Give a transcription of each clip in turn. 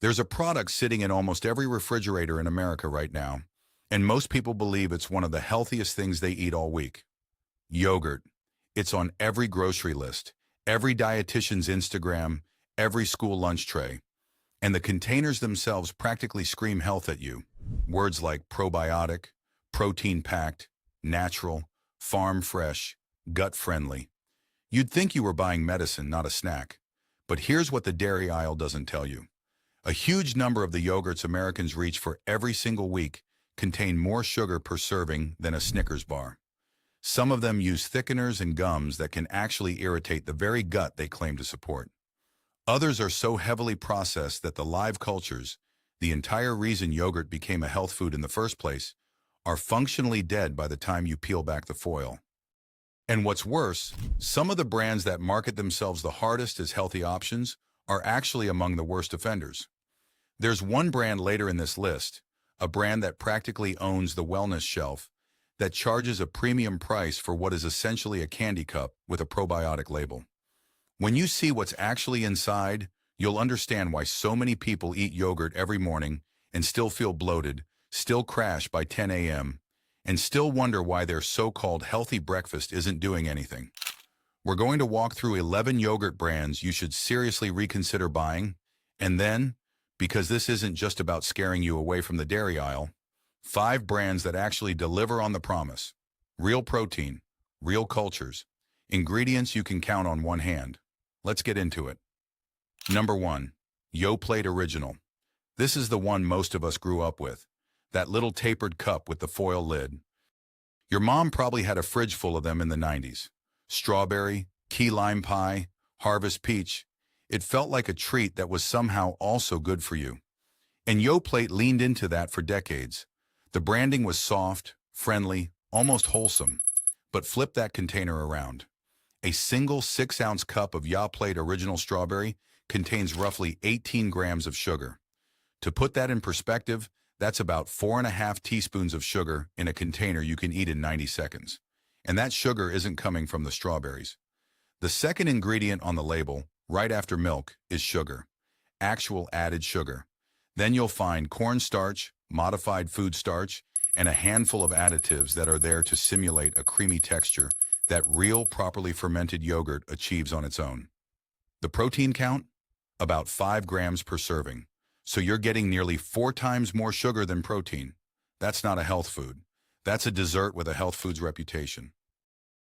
There's a product sitting in almost every refrigerator in America right now, and most people believe it's one of the healthiest things they eat all week. Yogurt. It's on every grocery list, every dietitian's Instagram, every school lunch tray, and the containers themselves practically scream health at you. Words like probiotic, protein-packed, natural, farm-fresh, gut-friendly. You'd think you were buying medicine, not a snack. But here's what the dairy aisle doesn't tell you. A huge number of the yogurts Americans reach for every single week contain more sugar per serving than a Snickers bar. Some of them use thickeners and gums that can actually irritate the very gut they claim to support. Others are so heavily processed that the live cultures, the entire reason yogurt became a health food in the first place, are functionally dead by the time you peel back the foil. And what's worse, some of the brands that market themselves the hardest as healthy options are actually among the worst offenders. There's one brand later in this list, a brand that practically owns the wellness shelf, that charges a premium price for what is essentially a candy cup with a probiotic label. When you see what's actually inside, you'll understand why so many people eat yogurt every morning and still feel bloated, still crash by 10 a.m., and still wonder why their so-called healthy breakfast isn't doing anything. We're going to walk through 11 yogurt brands you should seriously reconsider buying, and then, because this isn't just about scaring you away from the dairy aisle, 5 brands that actually deliver on the promise. Real protein, real cultures, ingredients you can count on one hand. Let's get into it. Number 1. Yoplait Original. This is the one most of us grew up with. That little tapered cup with the foil lid. Your mom probably had a fridge full of them in the 90s. Strawberry, key lime pie, harvest peach. It felt like a treat that was somehow also good for you. And Yoplait leaned into that for decades. The branding was soft, friendly, almost wholesome. But flip that container around. A single 6-ounce cup of Yoplait Original Strawberry contains roughly 18 grams of sugar. To put that in perspective, that's about 4.5 teaspoons of sugar in a container you can eat in 90 seconds. And that sugar isn't coming from the strawberries. The second ingredient on the label, right after milk, is sugar. Actual added sugar. Then you'll find cornstarch, modified food starch, and a handful of additives that are there to simulate a creamy texture that real, properly fermented yogurt achieves on its own. The protein count? About 5 grams per serving. So you're getting nearly 4 times more sugar than protein. That's not a health food. That's a dessert with a health food's reputation.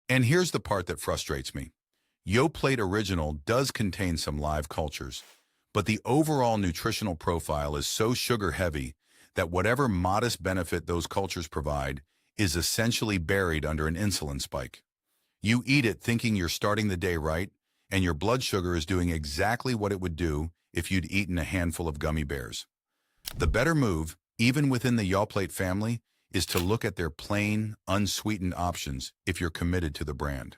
And here's the part that frustrates me. Yoplait Original does contain some live cultures, but the overall nutritional profile is so sugar-heavy that whatever modest benefit those cultures provide is essentially buried under an insulin spike. You eat it thinking you're starting the day right, and your blood sugar is doing exactly what it would do if you'd eaten a handful of gummy bears. The better move, even within the Yoplait family, is to look at their plain, unsweetened options if you're committed to the brand.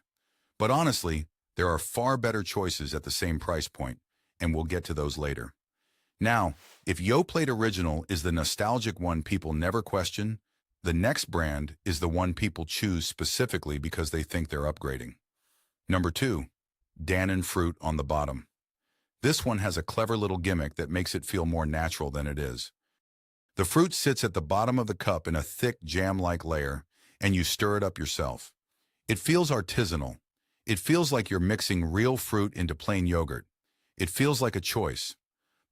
But honestly, there are far better choices at the same price point, and we'll get to those later. Now, if Yoplait Original is the nostalgic one people never question, the next brand is the one people choose specifically because they think they're upgrading. Number 2. Dannon Fruit on the bottom. This one has a clever little gimmick that makes it feel more natural than it is. The fruit sits at the bottom of the cup in a thick jam-like layer, and you stir it up yourself. It feels artisanal. It feels like you're mixing real fruit into plain yogurt. It feels like a choice.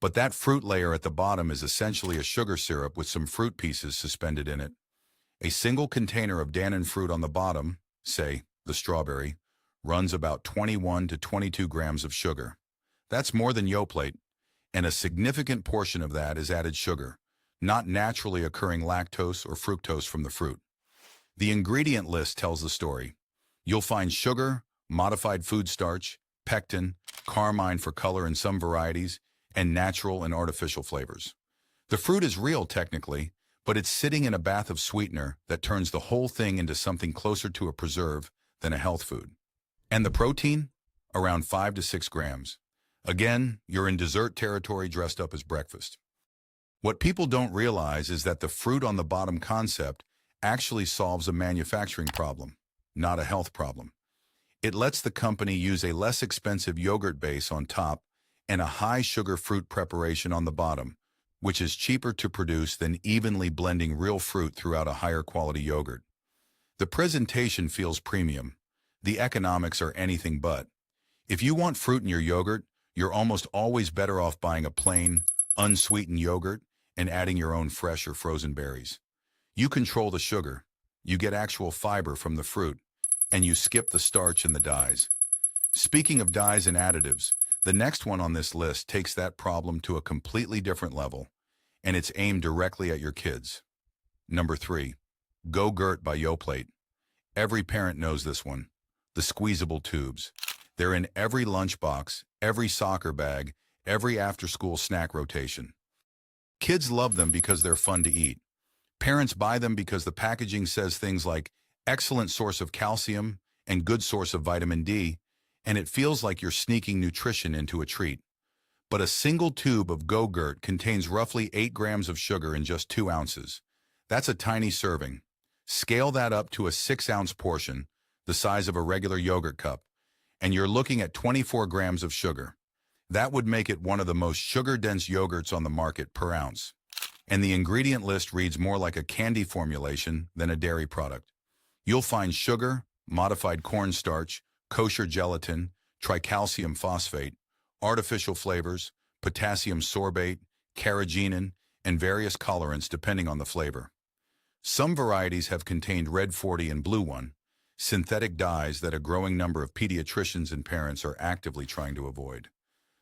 But that fruit layer at the bottom is essentially a sugar syrup with some fruit pieces suspended in it. A single container of Dannon Fruit on the bottom, say, the strawberry, runs about 21 to 22 grams of sugar. That's more than Yoplait, and a significant portion of that is added sugar, not naturally occurring lactose or fructose from the fruit. The ingredient list tells the story. You'll find sugar, modified food starch, pectin, carmine for color in some varieties, and natural and artificial flavors. The fruit is real technically, but it's sitting in a bath of sweetener that turns the whole thing into something closer to a preserve than a health food. And the protein? Around 5 to 6 grams. Again, you're in dessert territory dressed up as breakfast. What people don't realize is that the fruit on the bottom concept actually solves a manufacturing problem, not a health problem. It lets the company use a less expensive yogurt base on top and a high-sugar fruit preparation on the bottom, which is cheaper to produce than evenly blending real fruit throughout a higher-quality yogurt. The presentation feels premium. The economics are anything but. If you want fruit in your yogurt, you're almost always better off buying a plain, unsweetened yogurt and adding your own fresh or frozen berries. You control the sugar, you get actual fiber from the fruit, and you skip the starch and the dyes. Speaking of dyes and additives, the next one on this list takes that problem to a completely different level, and it's aimed directly at your kids. Number 3. Go-Gurt by Yoplait. Every parent knows this one. The squeezable tubes. They're in every lunchbox, every soccer bag, every after-school snack rotation. Kids love them because they're fun to eat. Parents buy them because the packaging says things like excellent source of calcium and good source of vitamin D, and it feels like you're sneaking nutrition into a treat. But a single tube of Go-Gurt contains roughly 8 grams of sugar in just 2 ounces. That's a tiny serving. Scale that up to a 6-ounce portion, the size of a regular yogurt cup, and you're looking at 24 grams of sugar. That would make it one of the most sugar-dense yogurts on the market per ounce. And the ingredient list reads more like a candy formulation than a dairy product. You'll find sugar, modified cornstarch, kosher gelatin, tricalcium phosphate, artificial flavors, potassium sorbate, carrageenan, and various colorants depending on the flavor. Some varieties have contained red 40 and blue 1, synthetic dyes that a growing number of pediatricians and parents are actively trying to avoid.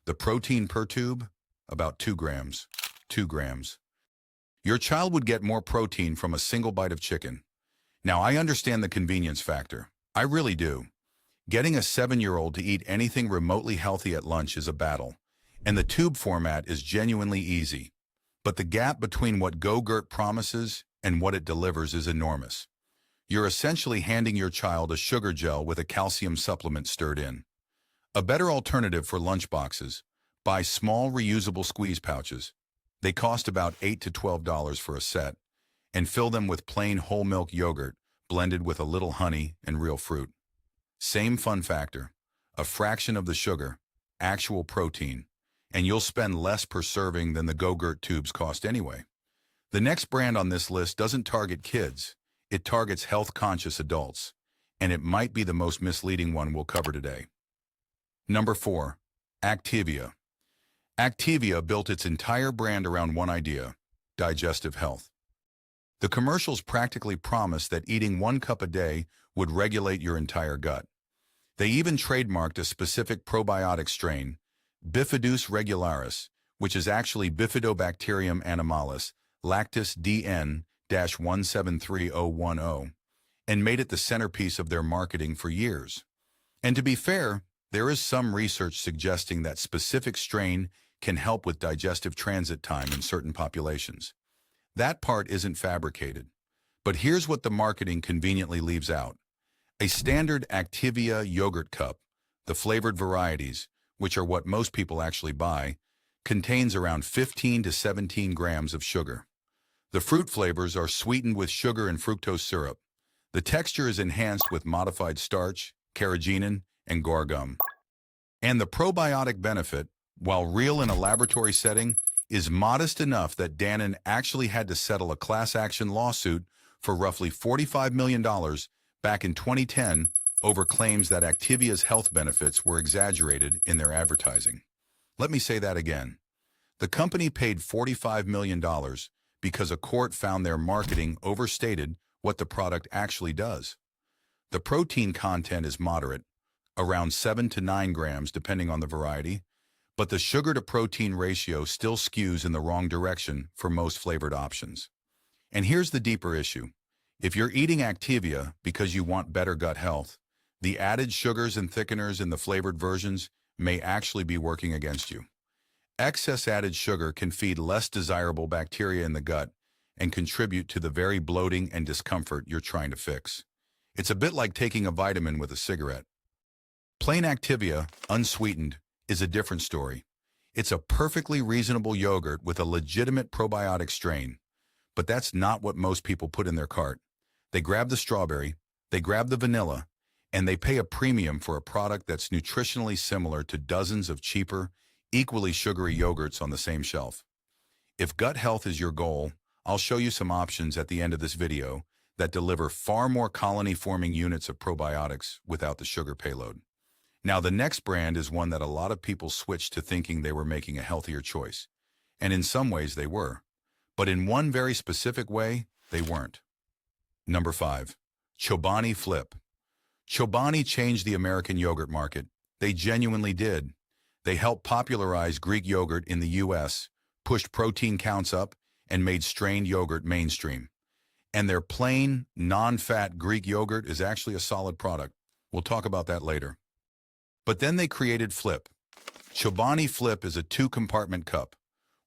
The protein per tube? About 2 grams. 2 grams. Your child would get more protein from a single bite of chicken. Now, I understand the convenience factor. I really do. Getting a 7-year-old to eat anything remotely healthy at lunch is a battle, and the tube format is genuinely easy. But the gap between what Go-Gurt promises and what it delivers is enormous. You're essentially handing your child a sugar gel with a calcium supplement stirred in. A better alternative for lunchboxes: buy small reusable squeeze pouches. They cost about $8 to $12 for a set, and fill them with plain whole milk yogurt blended with a little honey and real fruit. Same fun factor: a fraction of the sugar, actual protein, and you'll spend less per serving than the Go-Gurt tubes cost anyway. The next brand on this list doesn't target kids, it targets health-conscious adults, and it might be the most misleading one we'll cover today. Number 4. Activia. Activia built its entire brand around one idea: digestive health. The commercials practically promised that eating 1 cup a day would regulate your entire gut. They even trademarked a specific probiotic strain, Bifidus regularis, which is actually Bifidobacterium animalis, lactis DN-173010, and made it the centerpiece of their marketing for years. And to be fair, there is some research suggesting that specific strain can help with digestive transit time in certain populations. That part isn't fabricated. But here's what the marketing conveniently leaves out. A standard Activia yogurt cup, the flavored varieties, which are what most people actually buy, contains around 15 to 17 grams of sugar. The fruit flavors are sweetened with sugar and fructose syrup. The texture is enhanced with modified starch, carrageenan, and guar gum. And the probiotic benefit, while real in a laboratory setting, is modest enough that Dannon actually had to settle a class action lawsuit for roughly $45 million back in 2010 over claims that Activia's health benefits were exaggerated in their advertising. Let me say that again. The company paid $45 million because a court found their marketing overstated what the product actually does. The protein content is moderate, around 7 to 9 grams depending on the variety, but the sugar-to-protein ratio still skews in the wrong direction for most flavored options. And here's the deeper issue. If you're eating Activia because you want better gut health, the added sugars and thickeners in the flavored versions may actually be working against you. Excess added sugar can feed less desirable bacteria in the gut and contribute to the very bloating and discomfort you're trying to fix. It's a bit like taking a vitamin with a cigarette. Plain Activia, unsweetened, is a different story. It's a perfectly reasonable yogurt with a legitimate probiotic strain, but that's not what most people put in their cart. They grab the strawberry, they grab the vanilla, and they pay a premium for a product that's nutritionally similar to dozens of cheaper, equally sugary yogurts on the same shelf. If gut health is your goal, I'll show you some options at the end of this video that deliver far more colony-forming units of probiotics without the sugar payload. Now, the next brand is one that a lot of people switched to thinking they were making a healthier choice. And in some ways they were. But in one very specific way, they weren't. Number 5. Chobani Flip. Chobani changed the American yogurt market. They genuinely did. They helped popularize Greek yogurt in the US, pushed protein counts up, and made strained yogurt mainstream. And their plain, non-fat Greek yogurt is actually a solid product. We'll talk about that later. But then they created Flip. Chobani Flip is a 2-compartment cup.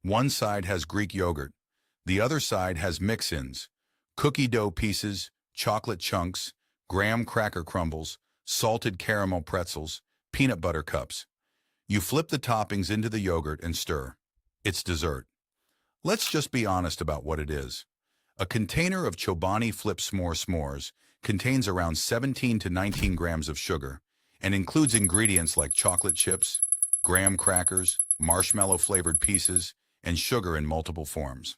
One side has Greek yogurt. The other side has mix-ins, cookie dough pieces, chocolate chunks, graham cracker crumbles, salted caramel pretzels, peanut butter cups. You flip the toppings into the yogurt and stir. It's dessert. Let's just be honest about what it is. A container of Chobani Flip S'mores contains around 17 to 19 grams of sugar and includes ingredients like chocolate chips, graham crackers, marshmallow-flavored pieces, and sugar in multiple forms.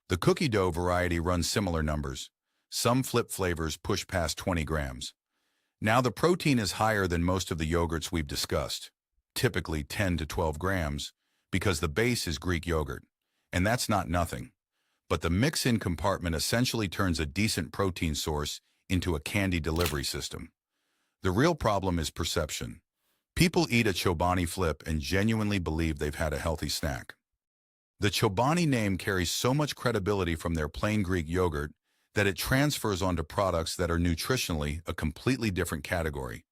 The cookie dough variety runs similar numbers. Some Flip flavors push past 20 grams. Now, the protein is higher than most of the yogurts we've discussed, typically 10 to 12 grams, because the base is Greek yogurt. And that's not nothing. But the mix-in compartment essentially turns a decent protein source into a candy delivery system. The real problem is perception. People eat a Chobani Flip and genuinely believe they've had a healthy snack. The Chobani name carries so much credibility from their plain Greek yogurt that it transfers onto products that are nutritionally a completely different category.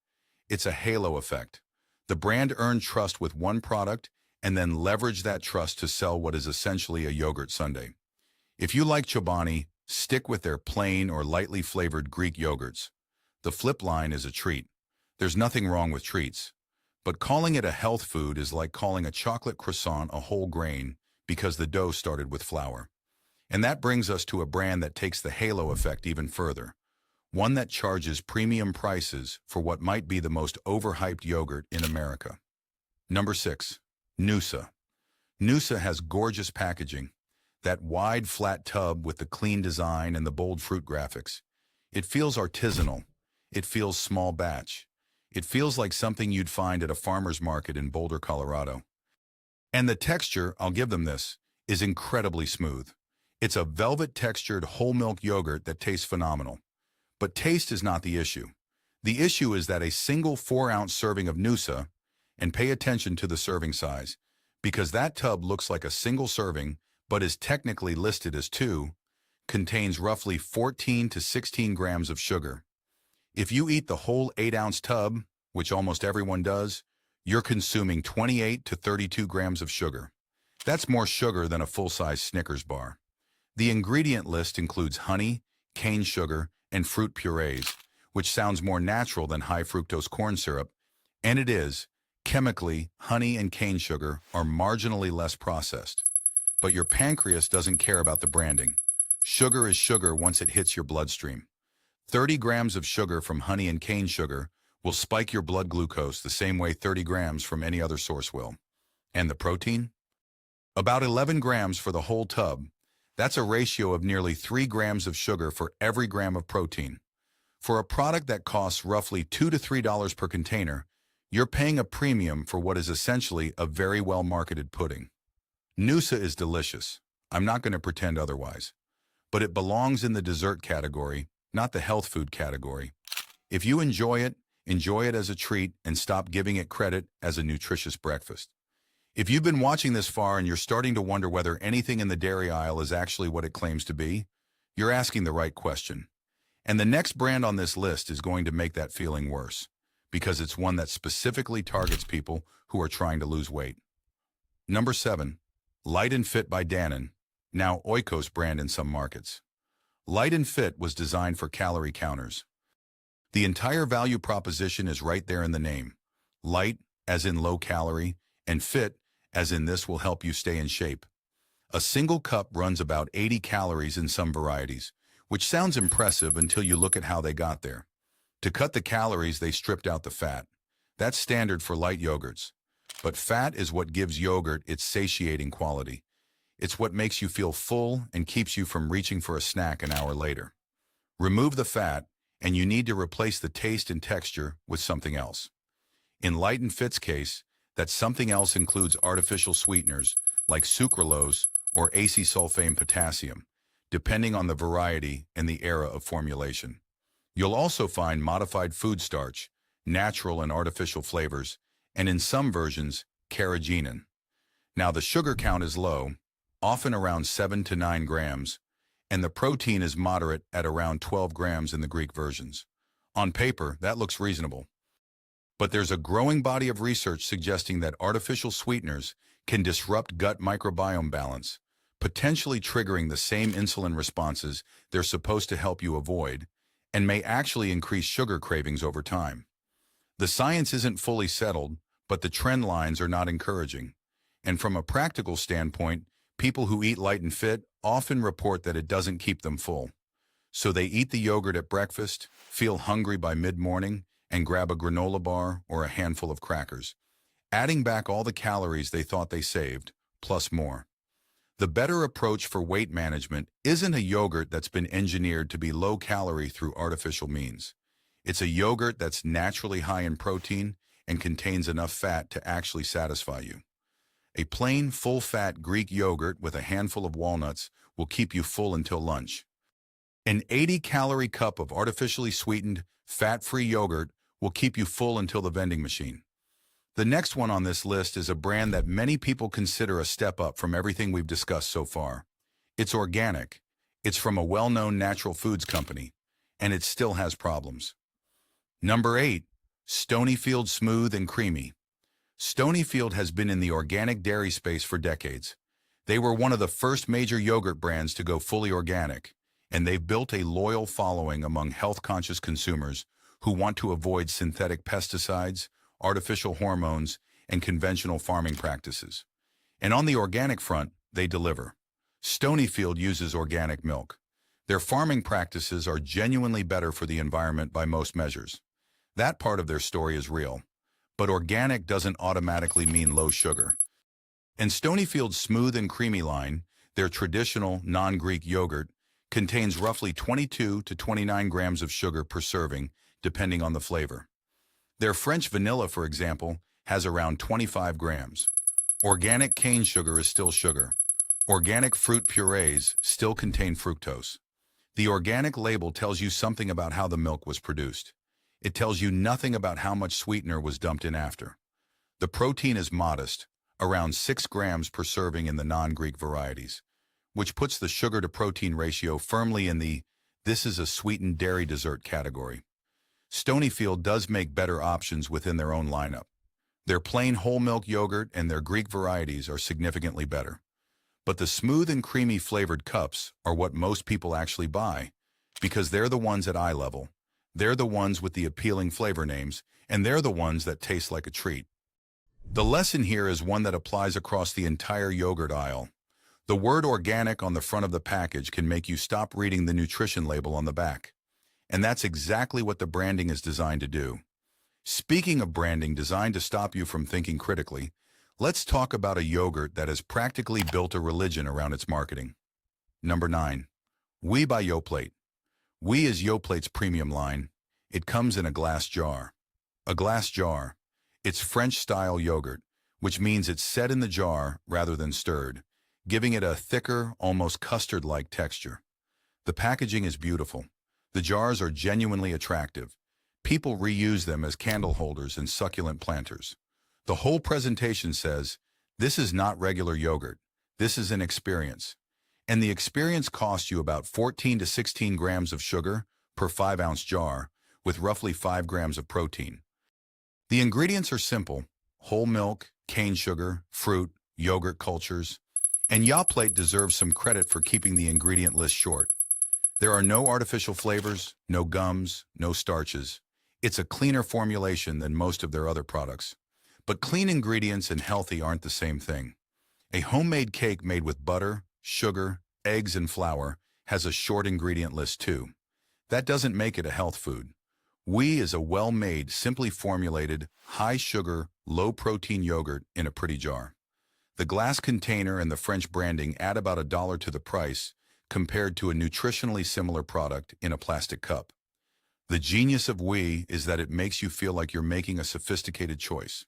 It's a halo effect. The brand earned trust with one product and then leveraged that trust to sell what is essentially a yogurt sundae. If you like Chobani, stick with their plain or lightly flavored Greek yogurts. The Flip line is a treat. There's nothing wrong with treats. But calling it a health food is like calling a chocolate croissant a whole grain because the dough started with flour. And that brings us to a brand that takes the halo effect even further. One that charges premium prices for what might be the most overhyped yogurt in America. Number 6. Noosa. Noosa has gorgeous packaging. That wide, flat tub with the clean design and the bold fruit graphics. It feels artisanal. It feels small batch. It feels like something you'd find at a farmer's market in Boulder, Colorado. And the texture, I'll give them this, is incredibly smooth. It's a velvet-textured whole milk yogurt that tastes phenomenal. But taste is not the issue. The issue is that a single 4-ounce serving of Noosa, and pay attention to the serving size, because that tub looks like a single serving, but is technically listed as 2, contains roughly 14 to 16 grams of sugar. If you eat the whole 8-ounce tub, which almost everyone does, you're consuming 28 to 32 grams of sugar. That's more sugar than a full-size Snickers bar. The ingredient list includes honey, cane sugar, and fruit purees, which sounds more natural than high-fructose corn syrup, and it is. Chemically, honey and cane sugar are marginally less processed. But your pancreas doesn't care about the branding. Sugar is sugar once it hits your bloodstream. 30 grams of sugar from honey and cane sugar will spike your blood glucose the same way 30 grams from any other source will. And the protein? About 11 grams for the whole tub. That's a ratio of nearly 3 grams of sugar for every gram of protein. For a product that costs roughly $2 to $3 per container, you're paying a premium for what is essentially a very well-marketed pudding. Noosa is delicious. I'm not going to pretend otherwise. But it belongs in the dessert category, not the health food category. If you enjoy it as a treat and stop giving it credit as a nutritious breakfast. If you've been watching this far and you're starting to wonder whether anything in the dairy aisle is actually what it claims to be, you're asking the right question. And the next brand on this list is going to make that feeling worse, because it's one that specifically targets people who are trying to lose weight. Number 7. Light and Fit by Dannon, now Oikos brand in some markets. Light and Fit was designed for calorie counters. The entire value proposition is right there in the name. Light, as in low calorie, and fit, as in this will help you stay in shape. A single cup runs about 80 calories in some varieties, which sounds impressive until you look at how they got there. To cut the calories, they stripped out the fat. That's standard for light yogurts. But fat is what gives yogurt its satiating quality. It's what makes you feel full and keeps you from reaching for a snack an hour later. Remove the fat, and you need to replace the taste and texture with something else. In Light and Fit's case, that something else includes artificial sweeteners like sucralose or acetylsulfame potassium, depending on the variety and the era of formulation. You'll also find modified food starch, natural and artificial flavors, and in some versions, carrageenan. Now the sugar count is low, often around 7 to 9 grams, and the protein is moderate at around 12 grams in the Greek versions. On paper, that looks reasonable. But there's a growing body of research suggesting that artificial sweeteners can disrupt gut microbiome balance, potentially triggering the same insulin responses they're supposed to help you avoid, and may actually increase sugar cravings over time. The science isn't fully settled, but the trend lines are not encouraging. And from a practical standpoint, people who eat Light and Fit often report that it doesn't keep them full. So they eat the yogurt at breakfast, feel hungry by mid-morning, and grab a granola bar or a handful of crackers, adding back all the calories they thought they saved, plus more. The better approach for weight management isn't a yogurt that's been engineered to be low-calorie through artificial means. It's a yogurt that's naturally high in protein and contains enough fat to actually satisfy you. A plain, full-fat Greek yogurt with a handful of walnuts will keep you full until lunch. An 80-calorie cup of artificially sweetened, fat-free yogurt will keep you full until the vending machine. The next one on this list is a brand that many people consider a step up from everything we've discussed so far. It's organic, it's from a well-known natural foods company, and it still has problems. Number 8. Stonyfield Smooth and Creamy. Stonyfield has been in the organic dairy space for decades. They were one of the first major yogurt brands to go fully organic, and they've built a loyal following among health-conscious consumers who want to avoid synthetic pesticides, artificial hormones, and conventional farming practices. And on the organic front, they deliver. Stonyfield uses organic milk. Their farming practices are genuinely better for the environment by most measures. That part of their story is real. But organic doesn't automatically mean low sugar. And Stonyfield's Smooth and Creamy line, their traditional, non-Greek yogurt, contains roughly 22 to 29 grams of sugar per serving, depending on the flavor. Their French vanilla, for example, has around 25 grams. Organic cane sugar is still sugar. Organic fruit purees still contain fructose. The organic label tells you something about how the milk was produced. It tells you nothing about how much sweetener was dumped in after. The protein is modest, around 6 grams per serving in the non-Greek varieties, which puts the sugar-to-protein ratio firmly in the "this is a sweetened dairy dessert" category. Stonyfield does make better options within their own lineup. Their plain whole milk yogurt and their Greek varieties are significantly better. But the smooth and creamy flavored cups are what most people actually buy, because they're the ones at eye level. They're the ones with the appealing flavor names, and they're the ones that taste like a treat. The lesson here is one that applies across the entire yogurt aisle. The word organic on the front of the package can make you stop reading the nutrition label on the back. And that's exactly what the branding is designed to do. Speaking of branding designed to stop you from thinking critically, let's talk about a yogurt that has practically built a religion around its marketing. Number 9. Oui by Yoplait. Oui is Yoplait's premium line. It comes in a glass jar. A glass jar. It's French-style yogurt, which means it's set in the jar rather than stirred, giving it a thicker, almost custard-like texture. The packaging is beautiful. The jars are genuinely attractive. People reuse them as candle holders and succulent planters. The whole presentation says, this is not regular yogurt. This is an experience. And the experience costs you about 14 to 16 grams of sugar per 5-ounce jar, with roughly 5 grams of protein. The ingredients are simple: whole milk, cane sugar, fruit, yogurt cultures. And Yoplait deserves some credit for keeping the ingredient list short. There are no artificial flavors, no gums, no starches. It's a cleaner formulation than most of their other products. But clean ingredients and healthy aren't the same thing. A homemade cake made with butter, sugar, eggs, and flour has a short ingredient list too. That doesn't make it a health food. Oui is a well-made, simply formulated, high-sugar, low-protein yogurt in a pretty jar. The glass container and the French branding add about $1 to the price compared to a nutritionally similar product in a plastic cup. The genius of Oui is that it makes you feel like you're making a sophisticated choice.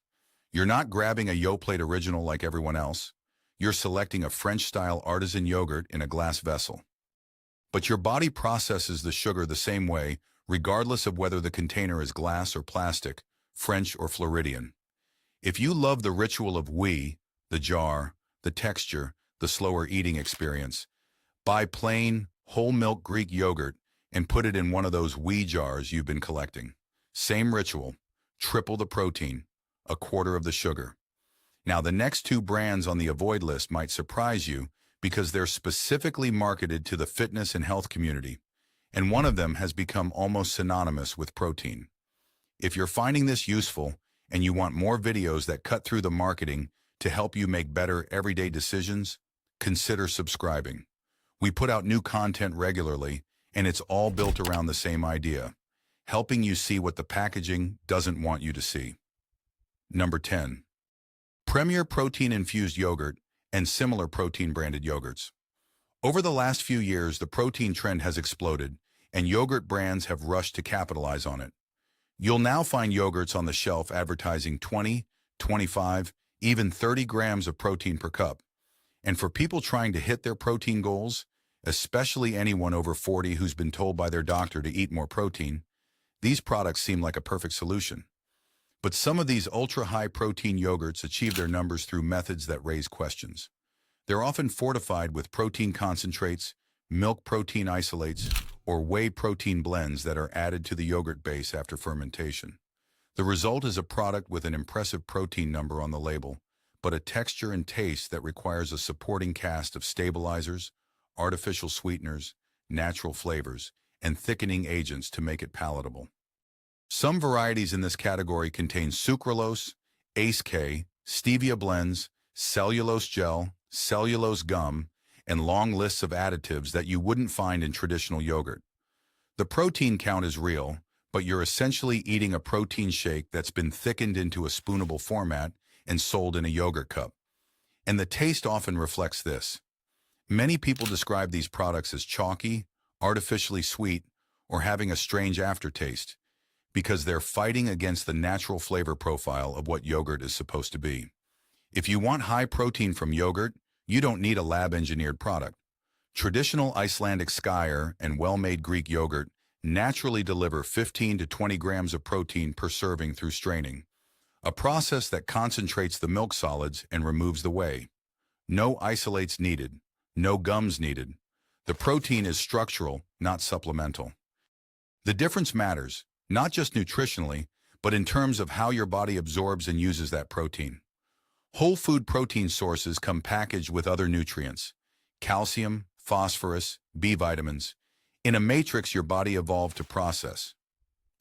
You're not grabbing a Yoplait original like everyone else. You're selecting a French-style artisan yogurt in a glass vessel. But your body processes the sugar the same way, regardless of whether the container is glass or plastic, French or Floridian. If you love the ritual of Oui, the jar, the texture, the slower eating experience, buy plain, whole milk Greek yogurt and put it in one of those Oui jars you've been collecting. Same ritual, triple the protein, a quarter of the sugar. Now, the next two brands on the avoid list might surprise you because they're specifically marketed to the fitness and health community, and one of them has become almost synonymous with protein. If you're finding this useful and you want more videos that cut through the marketing to help you make better everyday decisions, consider subscribing. We put out new content regularly, and it's all built around the same idea, helping you see what the packaging doesn't want you to see. Number 10. Premier protein-infused yogurt and similar protein-branded yogurts. Over the last few years, the protein trend has exploded, and yogurt brands have rushed to capitalize on it. You'll now find yogurts on the shelf advertising 20, 25, even 30 grams of protein per cup. And for people trying to hit their protein goals, especially anyone over 40 who's been told by their doctor to eat more protein, these products seem like a perfect solution. But some of these ultra-high protein yogurts achieve their numbers through methods that raise questions. They're often fortified with protein concentrates, milk protein isolates, or whey protein blends that are added to the yogurt base after fermentation. The result is a product with an impressive protein number on the label, but a texture and taste that requires a supporting cast of stabilizers, artificial sweeteners, natural flavors, and thickening agents to make it palatable. Some varieties in this category contain sucralose, ACE-K, stevia blends, cellulose gel, cellulose gum, and long lists of additives that you wouldn't find in traditional yogurt. The protein count is real, but you're essentially eating a protein shake that's been thickened into a spoonable format and sold in a yogurt cup. And the taste often reflects this. Many people describe these products as chalky, artificially sweet, or having a strange aftertaste, because they're fighting against the natural flavor profile of what yogurt is supposed to be. If you want high protein from yogurt, you don't need a lab-engineered product. Traditional Icelandic skyr and well-made Greek yogurt naturally deliver 15 to 20 grams of protein per serving through straining, a process that concentrates the milk solids and removes the whey. No isolates needed, no gums needed. The protein is structural, not supplemental. The difference matters, not just nutritionally, but in terms of how your body absorbs and uses that protein. Whole food protein sources come packaged with other nutrients, calcium, phosphorus, B vitamins, in a matrix your body evolved to process.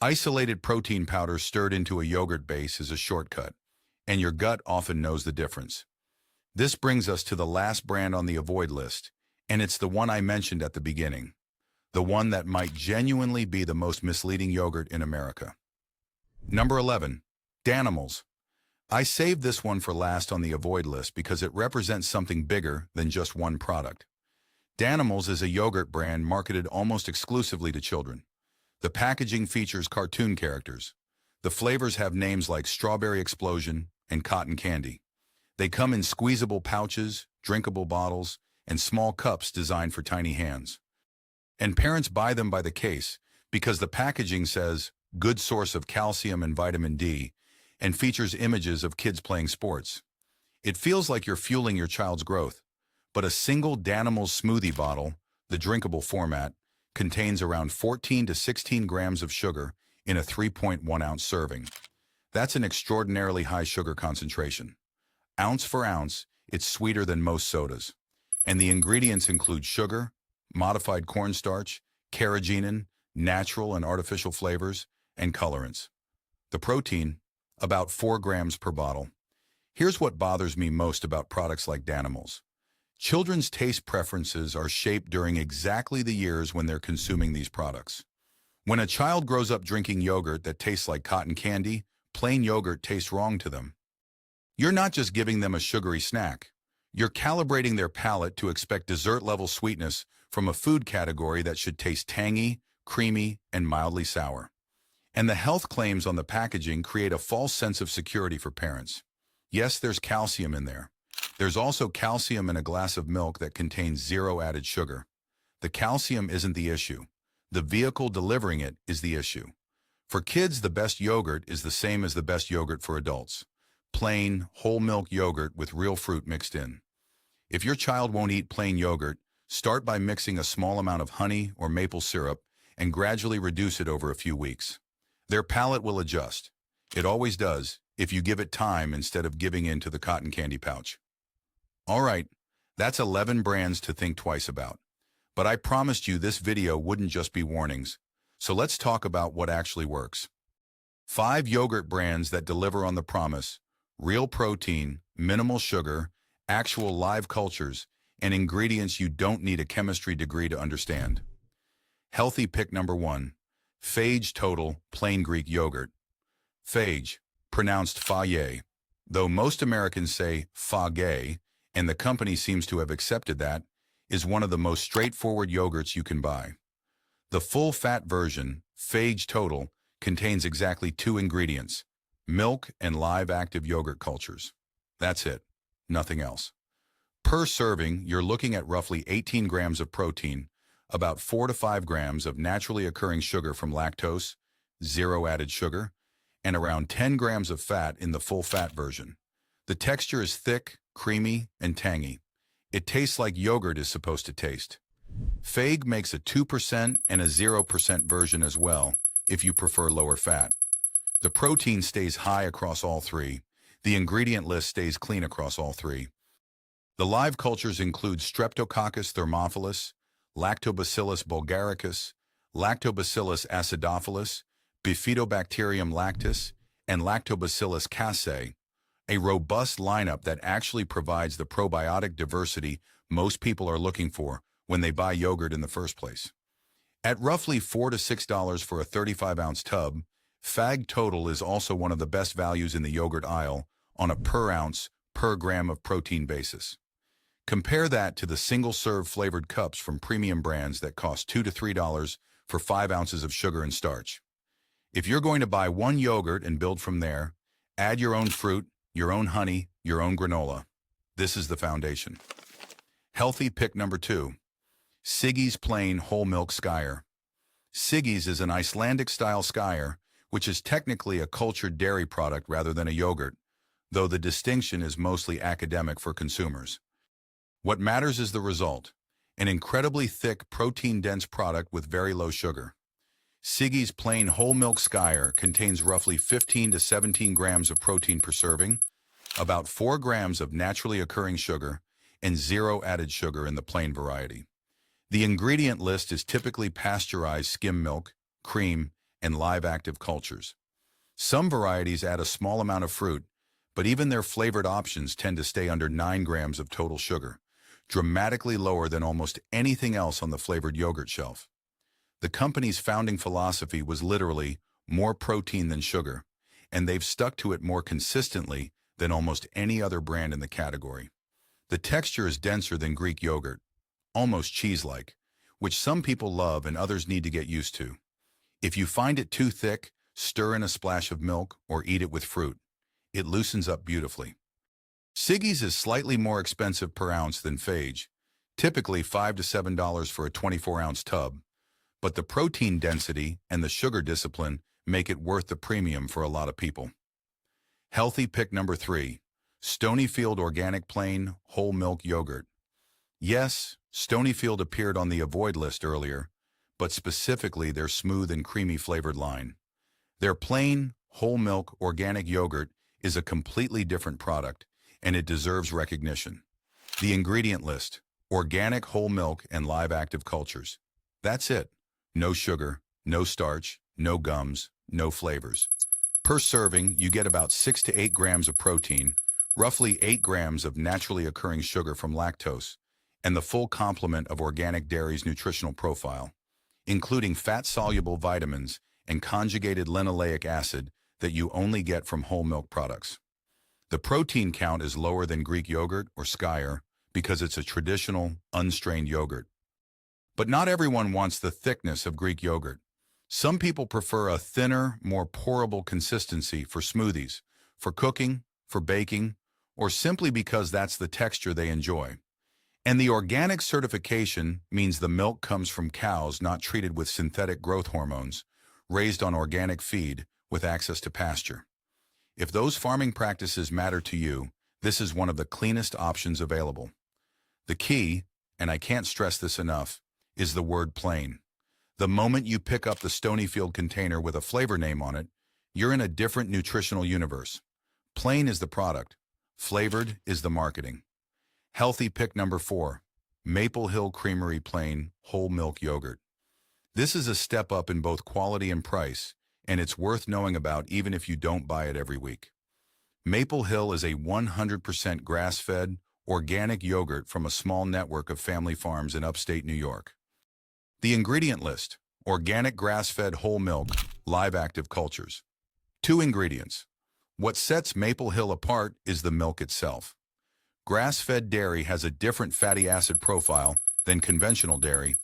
Isolated protein powder stirred into a yogurt base is a shortcut, and your gut often knows the difference. This brings us to the last brand on the avoid list, and it's the one I mentioned at the beginning. The one that might genuinely be the most misleading yogurt in America. Number 11. Danimals. I saved this one for last on the avoid list because it represents something bigger than just one product. Danimals is a yogurt brand marketed almost exclusively to children. The packaging features cartoon characters. The flavors have names like Strawberry Explosion and Cotton Candy. They come in squeezable pouches, drinkable bottles, and small cups designed for tiny hands. And parents buy them by the case because the packaging says, good source of calcium and vitamin D, and features images of kids playing sports. It feels like you're fueling your child's growth, but a single Danimals smoothie bottle, the drinkable format, contains around 14 to 16 grams of sugar in a 3.1-ounce serving. That's an extraordinarily high sugar concentration. Ounce for ounce, it's sweeter than most sodas. And the ingredients include sugar, modified cornstarch, carrageenan, natural and artificial flavors, and colorants. The protein, about 4 grams per bottle. Here's what bothers me most about products like Danimals. Children's taste preferences are shaped during exactly the years when they're consuming these products. When a child grows up drinking yogurt that tastes like cotton candy, plain yogurt tastes wrong to them. You're not just giving them a sugary snack. You're calibrating their palate to expect dessert-level sweetness from a food category that should taste tangy, creamy, and mildly sour. And the health claims on the packaging create a false sense of security for parents. Yes, there's calcium in there. There's also calcium in a glass of milk that contains zero added sugar. The calcium isn't the issue. The vehicle delivering it is the issue. For kids, the best yogurt is the same as the best yogurt for adults. Plain, whole milk yogurt with real fruit mixed in. If your child won't eat plain yogurt, start by mixing a small amount of honey or maple syrup and gradually reduce it over a few weeks. Their palate will adjust. It always does if you give it time instead of giving in to the cotton candy pouch. All right, that's 11 brands to think twice about. But I promised you this video wouldn't just be warnings, so let's talk about what actually works. 5 yogurt brands that deliver on the promise: real protein, minimal sugar, actual live cultures, and ingredients you don't need a chemistry degree to understand. Healthy pick number 1, Phage Total Plain Greek Yogurt. Phage, pronounced Faye, though most Americans say Fage, and the company seems to have accepted that, is one of the most straightforward yogurts you can buy. The full-fat version, Phage Total, contains exactly 2 ingredients: milk and live active yogurt cultures. That's it, nothing else. Per serving, you're looking at roughly 18 grams of protein, about 4 to 5 grams of naturally occurring sugar from lactose, zero added sugar, and around 10 grams of fat in the full-fat version. The texture is thick, creamy, and tangy. It tastes like yogurt is supposed to taste. Phage makes a 2% and a 0% version as well, if you prefer lower fat. The protein stays high across all 3. The ingredient list stays clean across all 3. The live cultures include Streptococcus thermophilus, Lactobacillus bulgaricus, Lactobacillus acidophilus, Bifidobacterium lactis, and Lactobacillus casei, a robust lineup that actually provides the probiotic diversity most people are looking for when they buy yogurt in the first place. At roughly $4 to $6 for a 35-ounce tub, Phage Total is also one of the best values in the yogurt aisle on a per ounce, per gram of protein basis. Compare that to the single-serve flavored cups from premium brands that cost $2 to $3 for 5 ounces of sugar and starch. If you're going to buy one yogurt and build from there, add your own fruit, your own honey, your own granola. This is the foundation. Healthy pick number 2, Siggi's Plain Whole Milk Skyr. Siggi's is an Icelandic-style skyr, which is technically a cultured dairy product rather than a yogurt, though the distinction is mostly academic for consumers. What matters is the result: an incredibly thick, protein-dense product with very low sugar. Siggi's Plain Whole Milk Skyr contains roughly 15 to 17 grams of protein per serving, about 4 grams of naturally occurring sugar, and 0 added sugar in the plain variety. The ingredient list is typically pasteurized skim milk, cream, and live active cultures. Some varieties add a small amount of fruit, but even their flavored options tend to stay under 9 grams of total sugar, dramatically lower than almost anything else on the flavored yogurt shelf. The company's founding philosophy was literally more protein than sugar, and they've stuck to it more consistently than almost any other brand in the category. The texture is denser than Greek yogurt, almost cheese-like, which some people love and others need to get used to. If you find it too thick, stir in a splash of milk or eat it with fruit. It loosens up beautifully. Siggi's is slightly more expensive per ounce than Phage, typically $5 to $7 for a 24-ounce tub, but the protein density and the sugar discipline make it worth the premium for a lot of people. Healthy pick number 3, Stonyfield Organic Plain Whole Milk Yogurt. Yes, Stonyfield appeared on the avoid list earlier, but specifically their smooth and creamy flavored line. Their plain, whole milk organic yogurt is a completely different product, and it deserves recognition. The ingredient list: organic whole milk and live active cultures. That's it. No sugar, no starch, no gums, no flavors. Per serving, you get about 6 to 8 grams of protein, roughly 8 grams of naturally occurring sugar from lactose, and the full complement of organic dairy's nutritional profile. including fat-soluble vitamins and conjugated linoleic acid that you only get from whole milk products. The protein count is lower than Greek yogurt or Skyr because it's a traditional, unstrained yogurt. But not everyone wants the thickness of Greek yogurt. Some people prefer a thinner, more pourable consistency for smoothies, for cooking, for baking, or simply because that's the texture they enjoy. And the organic certification means the milk comes from cows not treated with synthetic growth hormones, raised on organic feed with access to pasture. If those farming practices matter to you, this is one of the cleanest options available. The key, and I can't stress this enough, is the word plain. The moment you pick up the Stonyfield container with a flavor name on it, you're in a different nutritional universe. Plain is the product. Flavored is the marketing. Healthy pick number 4, Maple Hill Creamery Plain Whole Milk Yogurt. This is a step up in both quality and price, and it's worth knowing about even if you don't buy it every week. Maple Hill is a 100% grass-fed, organic yogurt from a small network of family farms in upstate New York. The ingredient list: organic grass-fed whole milk, live active cultures. 2 ingredients. What sets Maple Hill apart is the milk itself. Grass-fed dairy has a different fatty acid profile than conventional dairy,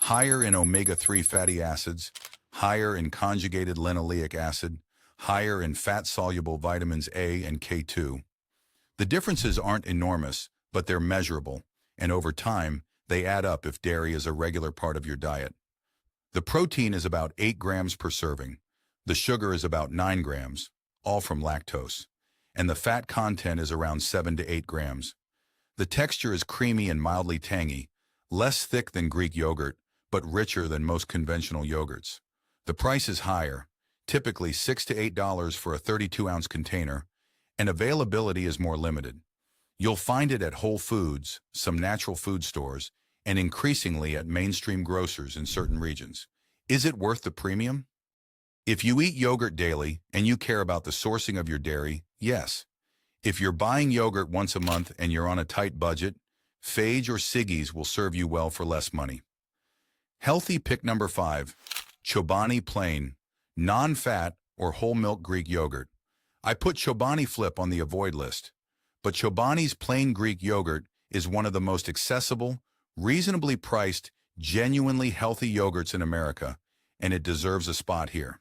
higher in omega-3 fatty acids, higher in conjugated linoleic acid, higher in fat-soluble vitamins A and K2. The differences aren't enormous, but they're measurable, and over time, they add up if dairy is a regular part of your diet. The protein is about 8 grams per serving. The sugar is about 9 grams, all from lactose, and the fat content is around 7 to 8 grams. The texture is creamy and mildly tangy, less thick than Greek yogurt, but richer than most conventional yogurts. The price is higher, typically $6 to $8 for a 32-ounce container, and availability is more limited. You'll find it at Whole Foods, some natural food stores, and increasingly at mainstream grocers in certain regions. Is it worth the premium? If you eat yogurt daily and you care about the sourcing of your dairy, yes. If you're buying yogurt once a month and you're on a tight budget, Phage or Siggi's will serve you well for less money. Healthy pick number 5, Chobani Plain, non-fat or whole milk Greek yogurt. I put Chobani Flip on the avoid list, but Chobani's plain Greek yogurt is one of the most accessible, reasonably priced, genuinely healthy yogurts in America, and it deserves a spot here.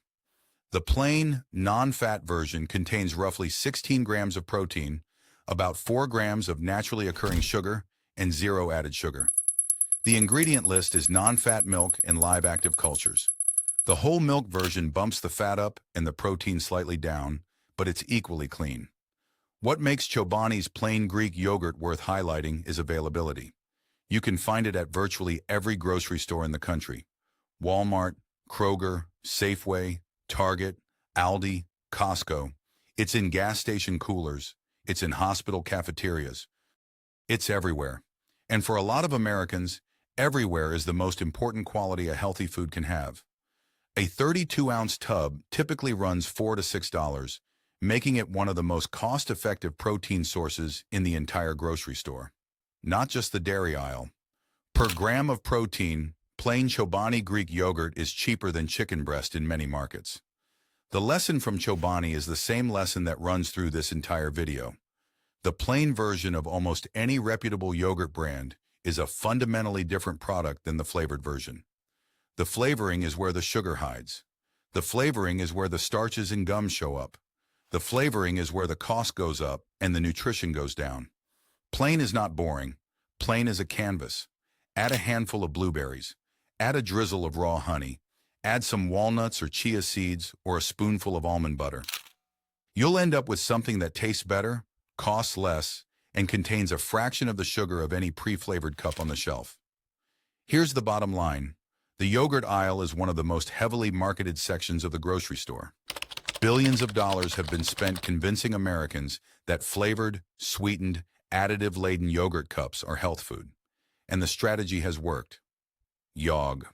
The plain, non-fat version contains roughly 16 grams of protein, about 4 grams of naturally occurring sugar, and 0 added sugar. The ingredient list is non-fat milk and live active cultures. The whole milk version bumps the fat up and the protein slightly down, but it's equally clean. What makes Chobani's plain Greek yogurt worth highlighting is availability. You can find it at virtually every grocery store in the country: Walmart, Kroger, Safeway, Target, Aldi, Costco. It's in gas station coolers. It's in hospital cafeterias. It's everywhere. And for a lot of Americans, everywhere is the most important quality a healthy food can have. A 32-ounce tub typically runs $4 to $6, making it one of the most cost-effective protein sources in the entire grocery store. Not just the dairy aisle. Per gram of protein, plain Chobani Greek yogurt is cheaper than chicken breast in many markets. The lesson from Chobani is the same lesson that runs through this entire video. The plain version of almost any reputable yogurt brand is a fundamentally different product than the flavored version. The flavoring is where the sugar hides. The flavoring is where the starches and gums show up. The flavoring is where the cost goes up and the nutrition goes down. Plain is not boring. Plain is a canvas. Add a handful of blueberries. Add a drizzle of raw honey. Add some walnuts or chia seeds or a spoonful of almond butter. You'll end up with something that tastes better, costs less, and contains a fraction of the sugar of any pre-flavored cup on the shelf. Here's the bottom line. The yogurt aisle is one of the most heavily marketed sections of the grocery store. Billions of dollars have been spent convincing Americans that flavored, sweetened, additive-laden yogurt cups are health food. And the strategy has worked. Yog.